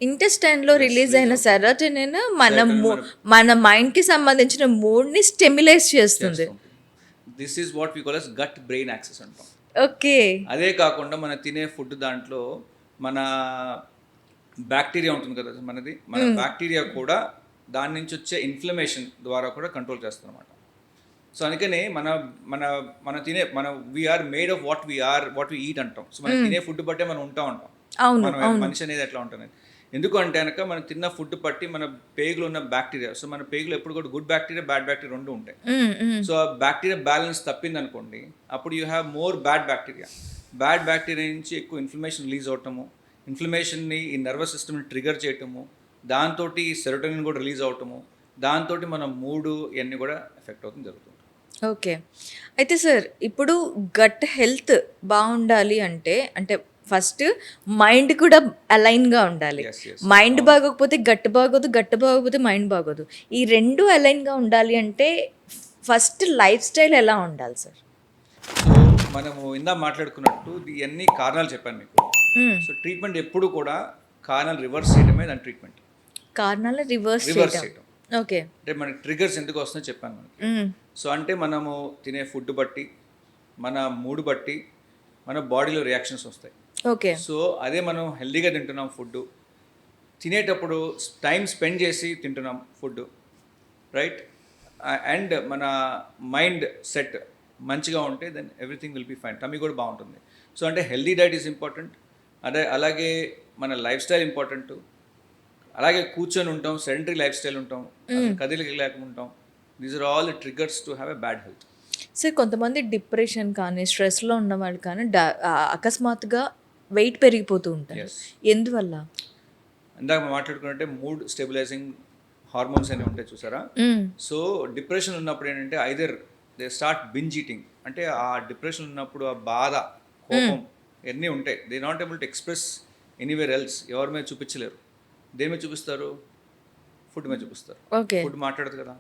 ఇంటెస్టైన్‌లో release అయిన serotonin Serotonin మన మన మైండ్‌కి సంబంధించిన మూడ్‌ని స్టిమ్యులేట్ చేస్తుంది. చేస్తుంది. This is what we call as gut brain axis అంటాం. ఓకే. అదే కాకుండా మనం తినే ఫుడ్ దాంట్లో మన బ్యాక్టీరియా ఉంటుంది కదా మనది, మన బ్యాక్టీరియా కూడా దాని నుంచి వచ్చే ఇన్ఫ్లమేషన్ ద్వారా కూడా కంట్రోల్ చేస్తుంది అనమాట. సో అందుకనే మన మన మన తినే మన we are made of what we eat అంటాం. సో మనం తినే ఫుడ్ బట్టే మనం ఉంటాం. అవును. మనం అవును. మనిషి అనేది ఎట్లా ఉంటుంది ఎందుకు అంటే కనుక మనం తిన్న ఫుడ్ బట్టి మన పేగులో ఉన్న బ్యాక్టీరియా, సో మన పేగులో ఎప్పుడు కూడా గుడ్ బ్యాక్టీరియా బ్యాడ్ బ్యాక్టీరియా రెండు ఉంటాయి. హ్మ్. హ్మ్. సో ఆ బ్యాక్టీరియా బ్యాలెన్స్ తప్పింది అనుకోండి, అప్పుడు you have more bad bacteria నుంచి ఎక్కువ ఇన్ఫ్లమేషన్ రిలీజ్ అవటము, ఇన్ఫ్లమేషన్ని ఈ నర్వస్ సిస్టమ్ని ట్రిగర్ చేయటము, దాంతో ఈ సెరోటోనిన్ కూడా రిలీజ్ అవటము, దాంతో మన మూడు ఇవన్నీ కూడా ఎఫెక్ట్ అవుతుంది జరుగుతుంది. ఓకే. అయితే సార్ ఇప్పుడు గట్ హెల్త్ బావుండాలి అంటే ఫస్ట్ మైండ్ కూడా అలైన్‌గా ఉండాలి. Yes, yes. మైండ్ బాగోకపోతే గట్ బాగోదు. గట్ బాగోకపోతే మైండ్ బాగోదు. ఈ 2 అలైన్‌గా ఉండాలి అంటే ఫస్ట్ లైఫ్ స్టైల్ ఎలా ఉండాలి సార్? సో మనము ఇందాక మాట్లాడుకున్నట్టు ఇవన్నీ కారణాలు చెప్పాను మీకు. హ్మ్. సో ట్రీట్మెంట్ ఎప్పుడు కూడా కారణాలు రివర్స్ చేయడమే దాని ట్రీట్మెంట్. కారణాలు రివర్స్ రివర్స్ చేయటం. చేయడం ఓకే. అంటే మనకి ట్రిగర్స్ ఎందుకు వస్తుందో చెప్పాను మనకి. హ్మ్. సో అంటే మనము తినే ఫుడ్ బట్టి, మన మూడ్ బట్టి మన బాడీలో రియాక్షన్స్ వస్తాయి. ఓకే. సో అదే మనం హెల్దీగా తింటున్నాం ఫుడ్, తినేటప్పుడు టైం స్పెండ్ చేసి తింటున్నాం ఫుడ్, రైట్, అండ్ మన మైండ్ సెట్ మంచిగా ఉంటే then everything will be fine, tummy కూడా బాగుంటుంది. సో అంటే హెల్దీ డైట్ ఈజ్ ఇంపార్టెంట్, అలాగే మన లైఫ్ స్టైల్ ఇంపార్టెంట్, అలాగే కూర్చొని ఉంటాం, సెడెంటరీ లైఫ్ స్టైల్ ఉంటాం, కదిలిక లేకుండా ఉంటాం. These are all triggers to have a bad health. Sir కొంతమంది డిప్రెషన్ కానీ స్ట్రెస్లో ఉన్నవాళ్ళు కానీ అకస్మాత్తుగా వెయిట్ పెరిగిపోతూ ఉంటారు. ఎస్, ఎందువల్ల? ఇందాక మనం మాట్లాడుకున్నట్టే మూడ్ స్టెబిలైజింగ్ హార్మోన్స్ అనేవి ఉంటాయి చూసారా. మ్మ్. సో డిప్రెషన్ ఉన్నప్పుడు ఏంటంటే either they start binge eating, అంటే ఆ డిప్రెషన్ ఉన్నప్పుడు ఆ బాధ, కోపం ఇవన్నీ ఉంటాయి. They not able to express anywhere else, ఎవరి మీద చూపించలేరు. దేని మీద చూపిస్తారు? ఫుడ్ మీద చూపిస్తారు. ఓకే. ఫుడ్ మాట్లాడదు కదా.